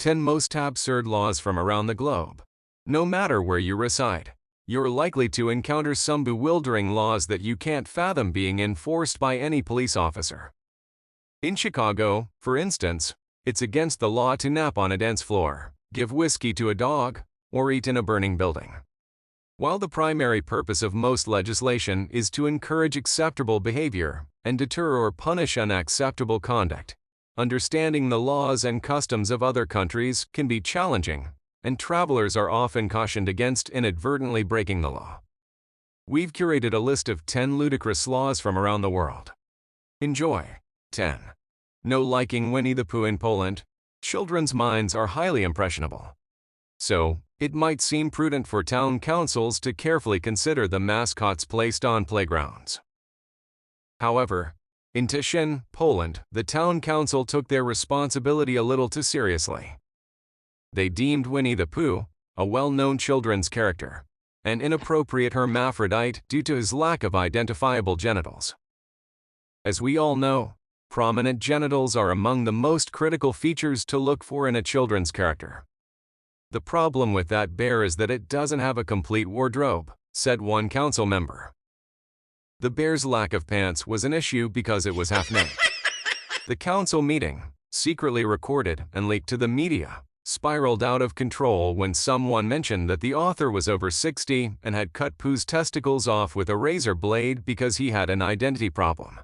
10 most absurd laws from around the globe. No matter where you reside, you're likely to encounter some bewildering laws that you can't fathom being enforced by any police officer. In Chicago, for instance, it's against the law to nap on a dance floor, give whiskey to a dog, or eat in a burning building. While the primary purpose of most legislation is to encourage acceptable behavior and deter or punish unacceptable conduct, understanding the laws and customs of other countries can be challenging, and travelers are often cautioned against inadvertently breaking the law. We've curated a list of 10 ludicrous laws from around the world. Enjoy. 10. No liking Winnie the Pooh in Poland. Children's minds are highly impressionable. So, it might seem prudent for town councils to carefully consider the mascots placed on playgrounds. However, in Tyczyn, Poland, the town council took their responsibility a little too seriously. They deemed Winnie the Pooh, a well-known children's character, an inappropriate hermaphrodite due to his lack of identifiable genitals. As we all know, prominent genitals are among the most critical features to look for in a children's character. The problem with that bear is that it doesn't have a complete wardrobe, said one council member. The bear's lack of pants was an issue because it was half naked. The council meeting, secretly recorded and leaked to the media, spiraled out of control when someone mentioned that the author was over 60 and had cut Pooh's testicles off with a razor blade because he had an identity problem.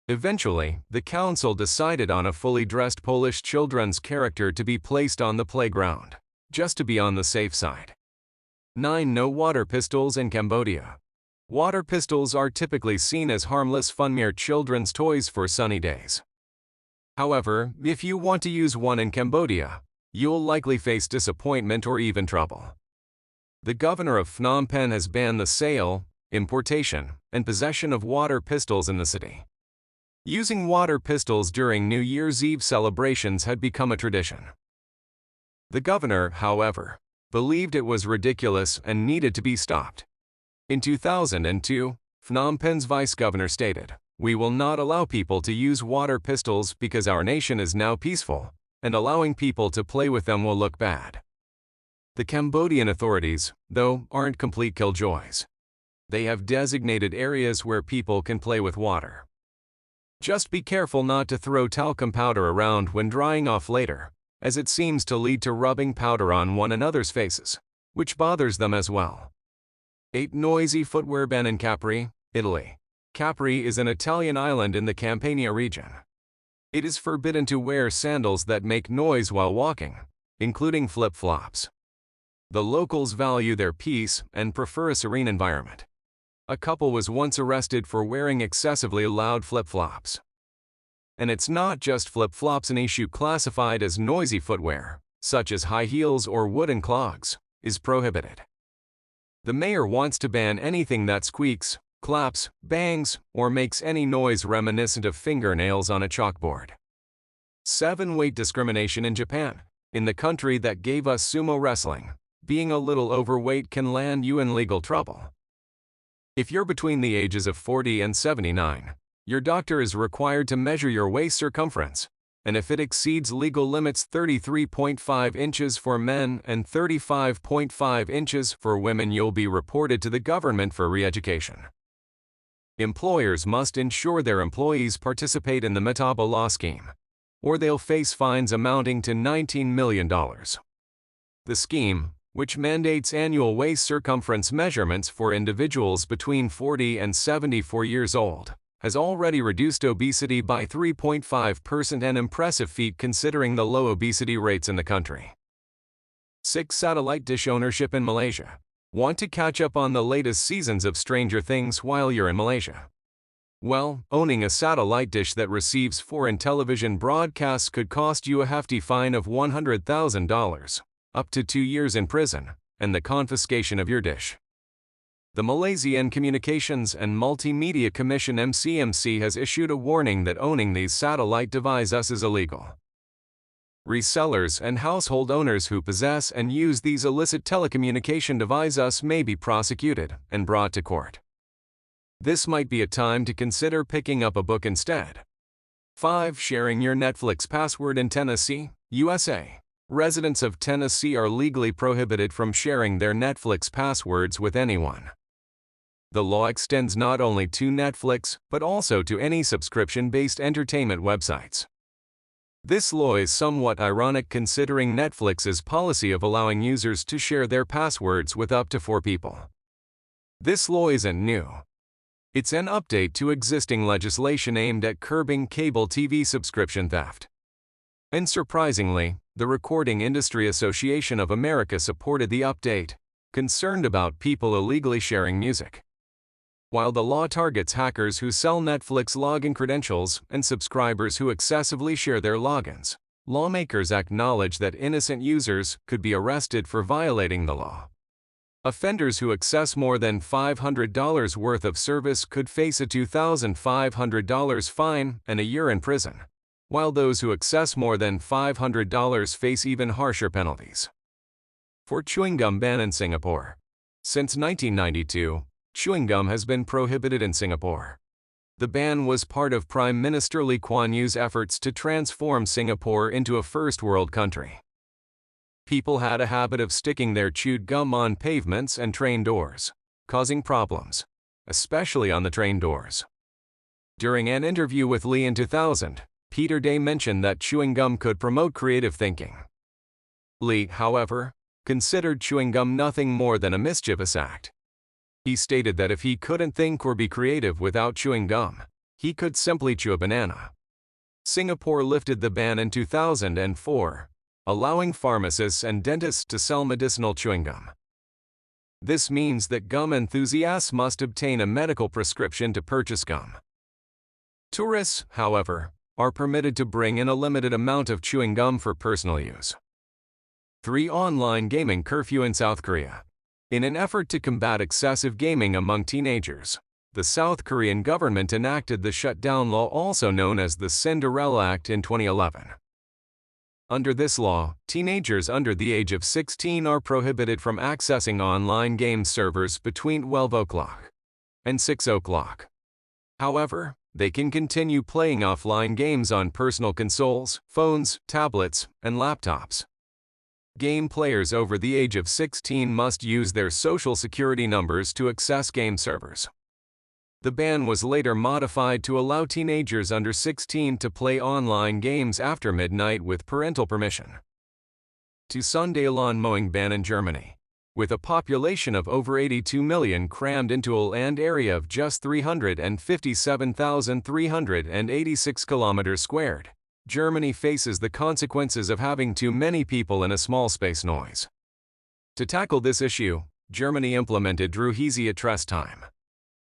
Eventually, the council decided on a fully dressed Polish children's character to be placed on the playground, just to be on the safe side. 9. No water pistols in Cambodia. Water pistols are typically seen as harmless fun, mere children's toys for sunny days. However, if you want to use one in Cambodia, you'll likely face disappointment or even trouble. The governor of Phnom Penh has banned the sale, importation, and possession of water pistols in the city. Using water pistols during New Year's Eve celebrations had become a tradition. The governor, however, believed it was ridiculous and needed to be stopped. In 2002, Phnom Penh's vice-governor stated, "We will not allow people to use water pistols because our nation is now peaceful, and allowing people to play with them will look bad." The Cambodian authorities, though, aren't complete killjoys. They have designated areas where people can play with water. Just be careful not to throw talcum powder around when drying off later, as it seems to lead to rubbing powder on one another's faces, which bothers them as well. 8. Noisy footwear ban in Capri, Italy. Capri is an Italian island in the Campania region. It is forbidden to wear sandals that make noise while walking, including flip-flops. The locals value their peace and prefer a serene environment. A couple was once arrested for wearing excessively loud flip-flops. And it's not just flip-flops. An issue classified as noisy footwear, such as high heels or wooden clogs, is prohibited. The mayor wants to ban anything that squeaks, claps, bangs, or makes any noise reminiscent of fingernails on a chalkboard. 7. Weight discrimination in Japan. In the country that gave us sumo wrestling, being a little overweight can land you in legal trouble. If you're between the ages of 40 and 79, your doctor is required to measure your waist circumference, and if it exceeds legal limits 33.5 inches for men and 35.5 inches for women, you'll be reported to the government for re-education. Employers must ensure their employees participate in the Metabo law scheme, or they'll face fines amounting to $19 million. The scheme, which mandates annual waist circumference measurements for individuals between 40 and 74 years old, has already reduced obesity by 3.5%, an impressive feat considering the low obesity rates in the country. 6. Satellite dish ownership in Malaysia. Want to catch up on the latest seasons of Stranger Things while you're in Malaysia? Well, owning a satellite dish that receives foreign television broadcasts could cost you a hefty fine of $100,000, up to 2 years in prison, and the confiscation of your dish. The Malaysian Communications and Multimedia Commission (MCMC) has issued a warning that owning these satellite devices is illegal. Resellers and household owners who possess and use these illicit telecommunication devices may be prosecuted and brought to court. This might be a time to consider picking up a book instead. 5. Sharing your Netflix password in Tennessee, USA. residents of Tennessee are legally prohibited from sharing their Netflix passwords with anyone. The law extends not only to Netflix, but also to any subscription-based entertainment websites. This law is somewhat ironic considering Netflix's policy of allowing users to share their passwords with up to 4 people. This law isn't new. It's an update to existing legislation aimed at curbing cable TV subscription theft. And surprisingly, the Recording Industry Association of America supported the update, concerned about people illegally sharing music. While the law targets hackers who sell Netflix login credentials and subscribers who excessively share their logins, lawmakers acknowledge that innocent users could be arrested for violating the law. Offenders who access more than $500 worth of service could face a $2,500 fine and a year in prison, while those who access more than $500 face even harsher penalties. For chewing gum ban in Singapore. Since 1992, chewing gum has been prohibited in Singapore. The ban was part of Prime Minister Lee Kuan Yew's efforts to transform Singapore into a first-world country. People had a habit of sticking their chewed gum on pavements and train doors, causing problems, especially on the train doors. During an interview with Lee in 2000, Peter Day mentioned that chewing gum could promote creative thinking. Lee, however, considered chewing gum nothing more than a mischievous act. He stated that if he couldn't think or be creative without chewing gum, he could simply chew a banana. Singapore lifted the ban in 2004, allowing pharmacists and dentists to sell medicinal chewing gum. This means that gum enthusiasts must obtain a medical prescription to purchase gum. Tourists, however, are permitted to bring in a limited amount of chewing gum for personal use. 3. Online gaming curfew in South Korea. In an effort to combat excessive gaming among teenagers, the South Korean government enacted the shutdown law, also known as the Cinderella Act, in 2011. Under this law, teenagers under the age of 16 are prohibited from accessing online game servers between 12 o'clock and 6 o'clock. However, they can continue playing offline games on personal consoles, phones, tablets, and laptops. Game players over the age of 16 must use their social security numbers to access game servers. The ban was later modified to allow teenagers under 16 to play online games after midnight with parental permission. To Sunday lawn mowing ban in Germany. With a population of over 82 million crammed into a land area of just 357,386 kilometers squared, Germany faces the consequences of having too many people in a small space noise. To tackle this issue, Germany implemented Ruheziat rest time.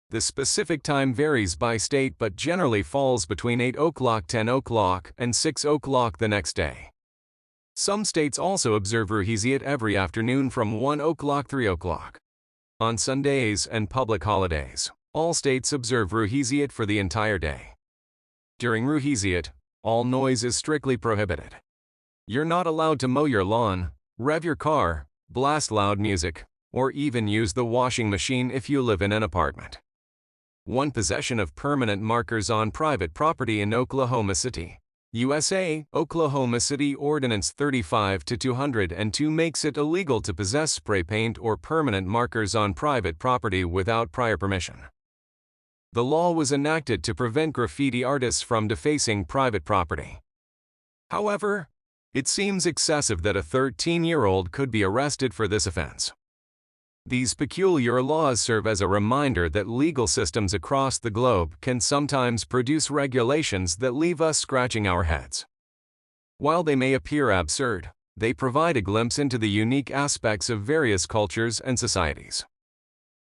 The specific time varies by state but generally falls between 8 o'clock, 10 o'clock, and 6 o'clock the next day. Some states also observe Ruheziat every afternoon from 1 o'clock, 3 o'clock. On Sundays and public holidays, all states observe Ruheziat for the entire day. During Ruheziat, all noise is strictly prohibited. You're not allowed to mow your lawn, rev your car, blast loud music, or even use the washing machine if you live in an apartment. 1. Possession of permanent markers on private property in Oklahoma City, USA. Oklahoma City Ordinance 35-202 makes it illegal to possess spray paint or permanent markers on private property without prior permission. The law was enacted to prevent graffiti artists from defacing private property. However, it seems excessive that a 13-year-old could be arrested for this offense. These peculiar laws serve as a reminder that legal systems across the globe can sometimes produce regulations that leave us scratching our heads. While they may appear absurd, they provide a glimpse into the unique aspects of various cultures and societies.